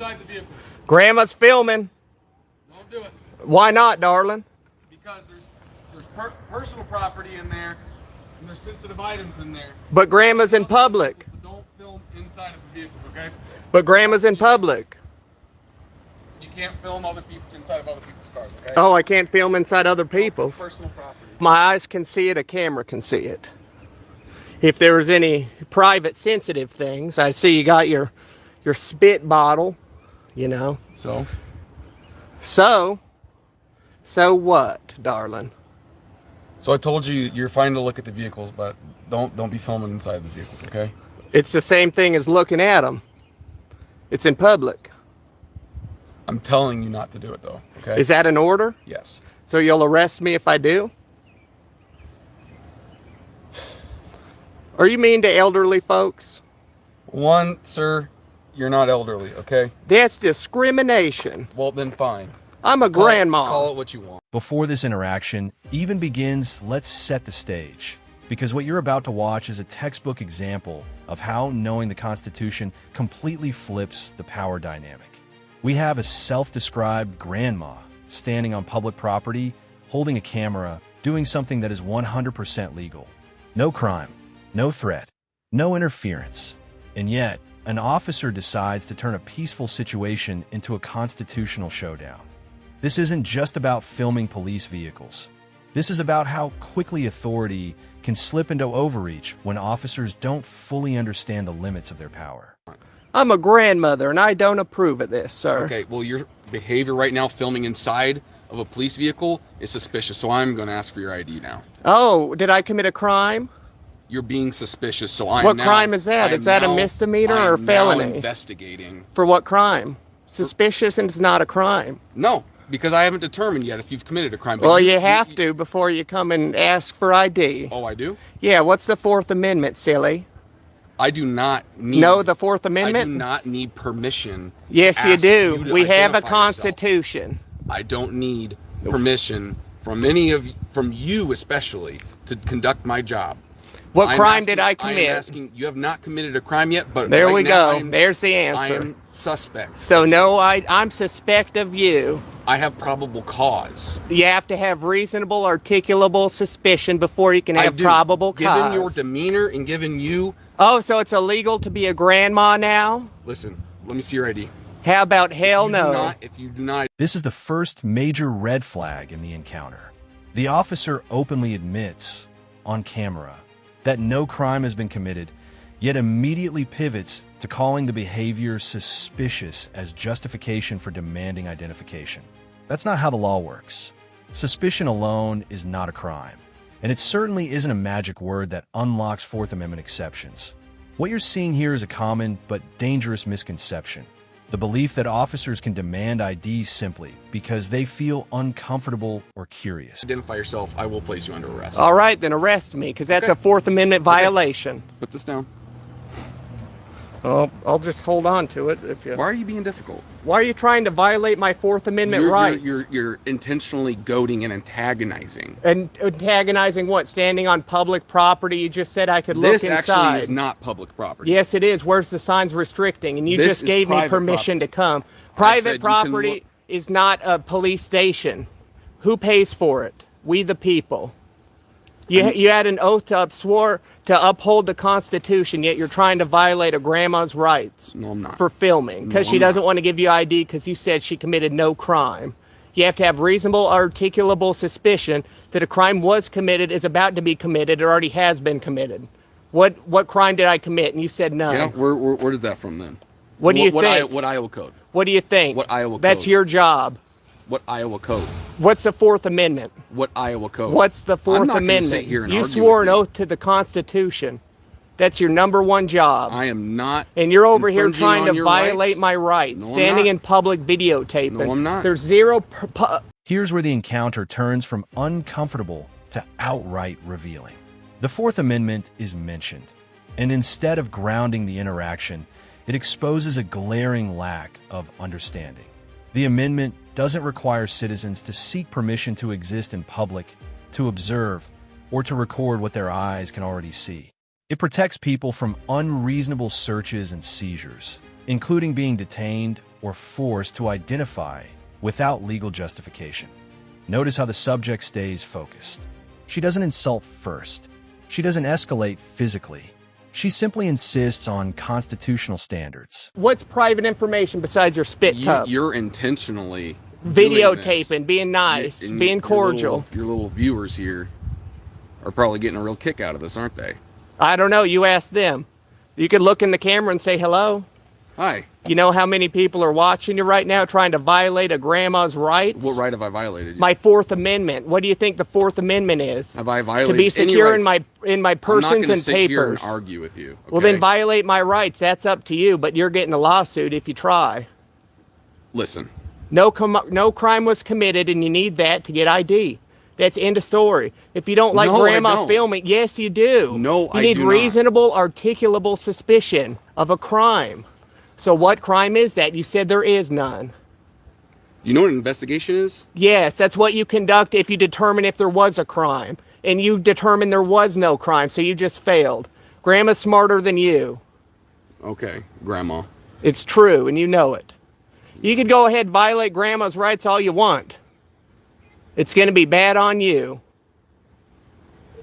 Inside the vehicle. Grandma's filming. Don't do it. Why not, darling? Because there's personal property in there, and there's sensitive items in there. But Grandma's in public. But don't film inside of the vehicle, okay? But Grandma's in public. You can't film other people inside of other people's cars, okay? Oh, I can't film inside other people's. Personal property. My eyes can see it, a camera can see it. If there was any private sensitive things, I see you got your spit bottle, you know. So what, darling? So I told you you're fine to look at the vehicles, but don't be filming inside the vehicles, okay? It's the same thing as looking at them. It's in public. I'm telling you not to do it though, okay? Is that an order? Yes. So you'll arrest me if I do? Are you mean to elderly folks? One, sir, you're not elderly, okay? That's discrimination. Well, then fine. I'm a grandma. Call it what you want. Before this interaction even begins, let's set the stage. Because what you're about to watch is a textbook example of how knowing the Constitution completely flips the power dynamic. We have a self-described grandma standing on public property, holding a camera, doing something that is 100% legal. No crime, no threat, no interference. And yet, an officer decides to turn a peaceful situation into a constitutional showdown. This isn't just about filming police vehicles. This is about how quickly authority can slip into overreach when officers don't fully understand the limits of their power. I'm a grandmother and I don't approve of this, sir. Okay, well, your behavior right now, filming inside of a police vehicle, is suspicious, so I'm going to ask for your ID now. Oh, did I commit a crime? You're being suspicious, so I'm What crime is that? Is that a misdemeanor or felony? I'm investigating. For what crime? Suspicious and it's not a crime. No, because I haven't determined yet if you've committed a crime. But Well, you have to before you come and ask for ID. Oh, I do? Yeah, what's the Fourth Amendment, silly? I do not need... No, the Fourth Amendment? I do not need permission. Yes, you do. You we have a identify constitution. yourself. I don't need permission from from you especially, to conduct my job. What crime did I commit? I'm asking, you have not committed a crime yet, but there right we now go. There's the answer. I am suspect. So no, I'm suspect of you. I have probable cause. You have to have reasonable, articulable suspicion before you can have probable cause. Given your demeanor and given you... Oh, so it's illegal to be a grandma now? Listen, let me see your ID. How about hell no? If you do not... This is the first major red flag in the encounter. The officer openly admits, on camera, that no crime has been committed, yet immediately pivots to calling the behavior suspicious as justification for demanding identification. That's not how the law works. Suspicion alone is not a crime, and it certainly isn't a magic word that unlocks Fourth Amendment exceptions. What you're seeing here is a common but dangerous misconception. The belief that officers can demand ID simply because they feel uncomfortable or curious. Identify yourself, I will place you under arrest. All right, then arrest me, because that's a Fourth Amendment violation. Put this down. Oh, I'll just hold on to it. If you... Why are you being difficult? Why are you trying to violate my Fourth Amendment rights? You're intentionally goading and antagonizing. And antagonizing what? Standing on public property? You just said I could look inside. This actually is not public property. Yes, it is. Where's the signs restricting? And you just gave me permission to come. Private property is not a police station. Who pays for it? We the people. You had an oath swore to uphold the Constitution, yet you're trying to violate a grandma's rights. No, I'm not. For filming, because she doesn't want to give you ID because you said she committed no crime. You have to have reasonable, articulable suspicion that a crime was committed, is about to be committed, or already has been committed. What crime did I commit? And you said none. Yeah, where does that from then? What do you think? What Iowa code? What do you think? What Iowa code? That's your job. What Iowa code? What's the Fourth Amendment? What Iowa code? What's the Fourth Amendment? Amendment? You swore an oath to the Constitution. That's your #1 job. I am not. And you're over here trying to violate my rights, standing in public videotaping. No, I'm not. There's zero... Here's where the encounter turns from uncomfortable to outright revealing. The Fourth Amendment is mentioned, and instead of grounding the interaction, it exposes a glaring lack of understanding. The amendment doesn't require citizens to seek permission to exist in public, to observe, or to record what their eyes can already see. It protects people from unreasonable searches and seizures, including being detained or force to identify without legal justification. Notice how the subject stays focused. She doesn't insult first. She doesn't escalate physically. She simply insists on constitutional standards. What's private information besides your spit cup? You're intentionally videotaping, being nice, being cordial. Your little viewers here are probably getting a real kick out of this, aren't they? I don't know. You ask them. You could look in the camera and say hello. Hi. You know how many people are watching you right now trying to violate a grandma's rights? What right have I violated? My Fourth Amendment. What do you think the Fourth Amendment is? Have I violated to be secure in my persons and I'm not gonna sit papers. here and argue with you. Okay? Well, then violate my rights. That's up to you, but you're getting a lawsuit if you try. Listen. No crime was committed, and you need that to get ID. That's end of story. If you don't like grandma filming, yes, you do. No, I do not. You need reasonable, articulable suspicion of a crime. So what crime is that? You said there is none. You know what an investigation is? Yes, that's what you conduct if you determine if there was a crime. And you determine there was no crime, so you just failed. Grandma's smarter than you. Okay, grandma. It's true, and you know it. You could go ahead and violate grandma's rights all you want. It's going to be bad on you.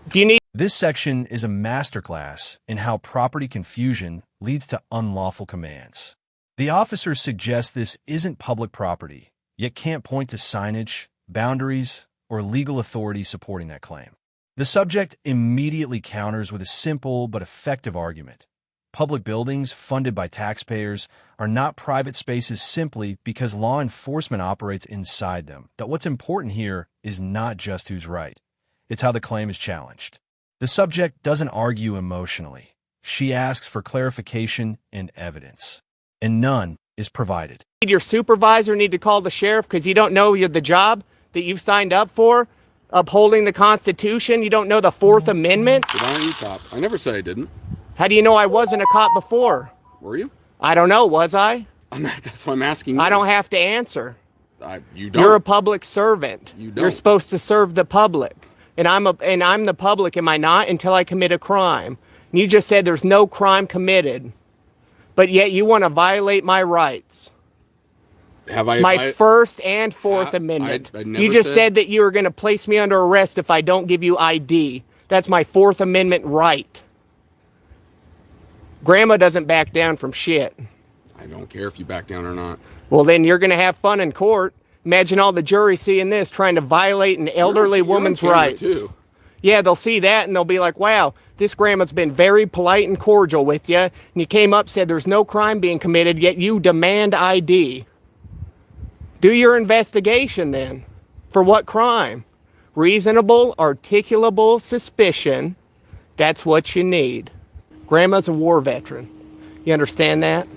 If you need... This section is a masterclass in how property confusion leads to unlawful commands. The officers suggest this isn't public property, yet can't point to signage, boundaries, or legal authority supporting that claim. The subject immediately counters with a simple but effective argument. Public buildings funded by taxpayers are not private spaces simply because law enforcement operates inside them. That what's important here is not just who's right. It's how the claim is challenged. The subject doesn't argue emotionally. She asks for clarification and evidence, and none is provided. Your supervisor need to call the sheriff because you don't know the job that you've signed up for, upholding the Constitution. You don't know the Fourth Amendment. Sit down, you cop. I never said I didn't. How do you know I wasn't a cop before? Were you? I don't know. Was I? That's why I'm asking you. I don't have to answer. You don't. You're a public servant. You don't. You're supposed to serve the public. And I'm the public, am I not? Until I commit a crime. And you just said there's no crime committed. But yet you want to violate my rights. Have I? My First and Fourth Amendment. I never you just said that you were going to place me under arrest if I don't give you ID. That's my Fourth Amendment right. Grandma doesn't back down from shit. I don't care if you back down or not. Well, then you're going to have fun in court. Imagine all the jury seeing this, trying to violate an elderly woman's rights. Too. Yeah, they'll see that and they'll be like, wow, this grandma's been very polite and cordial with you. And you came up, said there's no crime being committed, yet you demand ID. Do your investigation then. For what crime? Reasonable, articulable suspicion. That's what you need. Grandma's a war veteran. You understand that?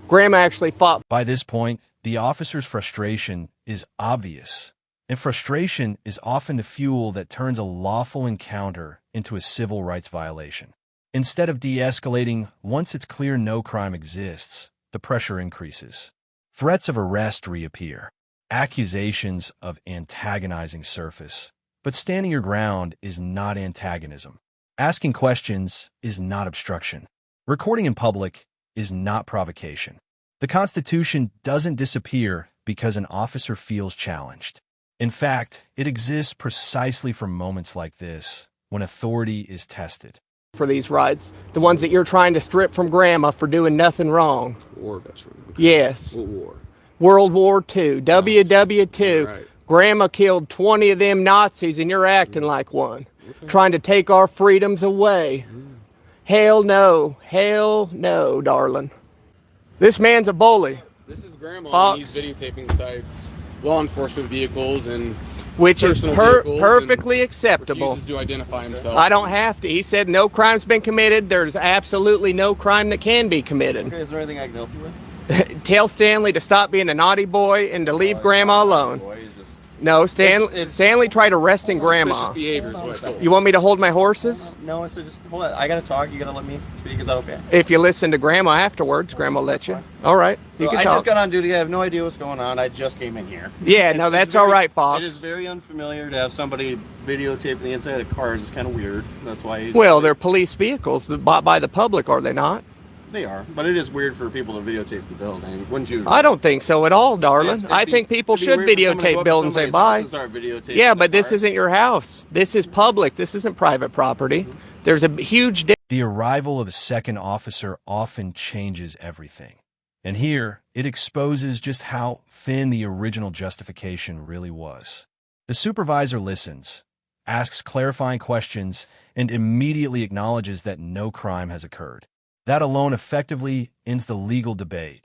Grandma actually fought. By this point, the officer's frustration is obvious, and frustration is often the fuel that turns a lawful encounter into a civil rights violation. Instead of de-escalating, once it's clear no crime exists, the pressure increases. Threats of arrest reappear. Accusations of antagonizing surface. But standing your ground is not antagonism. Asking questions is not obstruction. Recording in public is not provocation. The Constitution doesn't disappear because an officer feels challenged. In fact, it exists precisely for moments like this, when authority is tested. For these rights, the ones that you're trying to strip from Grandma for doing nothing wrong. War veteran. Okay. Yes. What war? World War II, WW2. Right. Grandma killed 20 of them Nazis and you're acting like one. Okay. Trying to take our freedoms away. Hell no, darling. This man's a bully. This is Grandma. Fox. And he's videotaping inside law enforcement vehicles and which is perfectly acceptable. Refuses to identify himself. I don't have to. He said no crime's been committed. There's absolutely no crime that can be committed. Okay, is there anything I can help you with? Tell Stanley to stop being a naughty boy and to leave Grandma alone. No, Stanley tried arresting Grandma. Suspicious behavior is what I told You want me to hold my horses? No, so just hold on. I gotta talk. You gotta let me speak. Is that okay? If you listen to Grandma afterwards, Grandma will let you. Fine. All right, you So can I talk. just got on duty. I have no idea what's going on. I just came in here. Yeah, no, that's all right, Fox. It is very unfamiliar to have somebody videotaping the inside of cars. It's kind of weird. That's why. Well, they're police vehicles bought by the public, are they not? They are, but it is weird for people to videotape the building, wouldn't you? I don't think so at all, darling. I think people should videotape buildings they buy. Yeah, but this isn't your house. This is public. This isn't private property. There's a huge difference. The arrival of a second officer often changes everything. And here, it exposes just how thin the original justification really was. The supervisor listens, asks clarifying questions, and immediately acknowledges that no crime has occurred. That alone effectively ends the legal debate.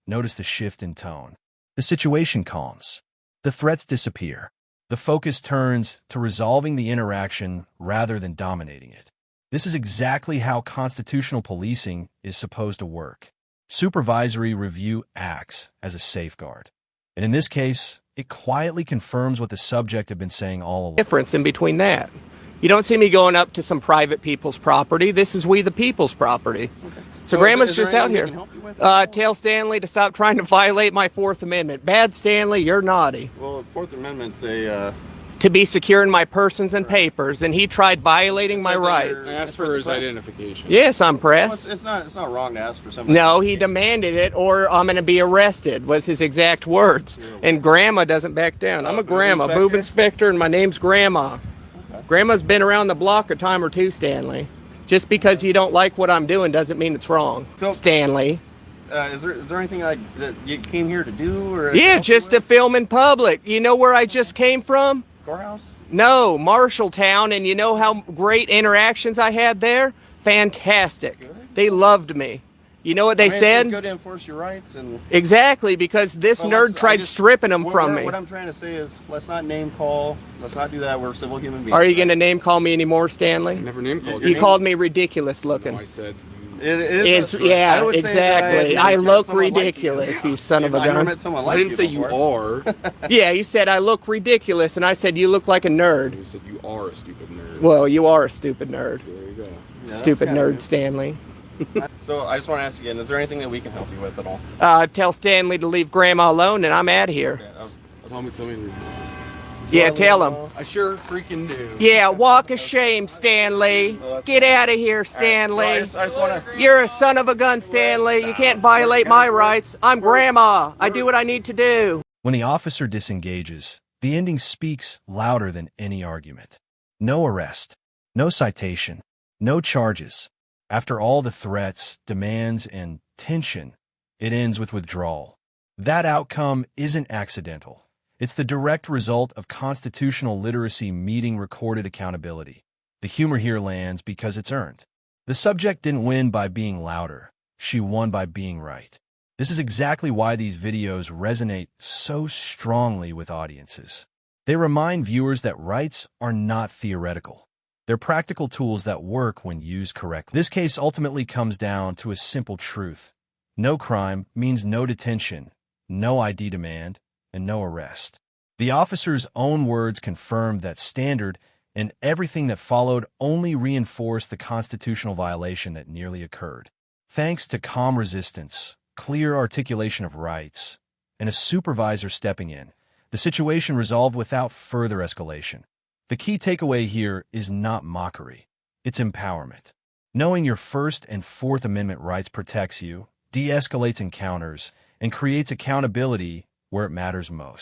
Notice the shift in tone. The situation calms. The threats disappear. The focus turns to resolving the interaction rather than dominating it. This is exactly how constitutional policing is supposed to work. Supervisory review acts as a safeguard. And in this case, it quietly confirms what the subject had been saying all along. Difference in between that. You don't see me going up to some private people's property. This is we the people's property. Okay. So Grandma's just out here. Tell Stanley to stop trying to violate my Fourth Amendment. Bad Stanley, you're naughty. Well, Fourth Amendment's a... To be secure in my persons and papers, and he tried violating my rights. I asked for his identification. Yes, I'm pressed. Well, it's not wrong to ask for something. No, he demanded it, or I'm going to be arrested, was his exact words. And Grandma doesn't back down. I'm a grandma, boob inspector, and my name's Grandma. Okay. Grandma's been around the block a time or two, Stanley. Just because you don't like what I'm doing doesn't mean it's wrong, so, Stanley. Is there anything like that you came here to do? Or yeah, just to film in public. You know where I just came from? Courthouse? No, Marshalltown, and you know how great interactions I had there? Fantastic. Good. They loved me. You know what they said? It's good to enforce your rights. And exactly, because this nerd tried stripping them from me. What I'm trying to say is, let's not name call. Let's not do that. We're civil human beings. Are you going to name call me anymore, Stanley? I never name called you. You called me ridiculous looking. No, I said... Yeah, exactly. I look ridiculous, you son of a gun. I didn't say you are. Yeah, you said I look ridiculous, and I said you look like a nerd. You said you are a stupid nerd. Well, you are a stupid nerd. There you go. Yeah, stupid nerd, Stanley. So I just want to ask again, is there anything that we can help you with at all? Tell Stanley to leave Grandma alone, and I'm out of here. Yeah, tell me to leave. Yeah, tell him. I sure freaking do. Yeah, walk of shame, Stanley. Get out of here, Stanley. Right, so I just wanna... You're a son of a gun, Stanley. You can't violate my rights. I'm Grandma. I do what I need to do. When the officer disengages, the ending speaks louder than any argument. No arrest, no citation, no charges. After all the threats, demands, and tension, it ends with withdrawal. That outcome isn't accidental. It's the direct result of constitutional literacy meeting recorded accountability. The humor here lands because it's earned. The subject didn't win by being louder. She won by being right. This is exactly why these videos resonate so strongly with audiences. They remind viewers that rights are not theoretical. They're practical tools that work when used correctly. This case ultimately comes down to a simple truth. No crime means no detention, no ID demand, and no arrest. The officer's own words confirmed that standard, and everything that followed only reinforced the constitutional violation that nearly occurred. Thanks to calm resistance, clear articulation of rights, and a supervisor stepping in, the situation resolved without further escalation. The key takeaway here is not mockery. It's empowerment. Knowing your First and Fourth Amendment rights protects you, de-escalates encounters, and creates accountability where it matters most.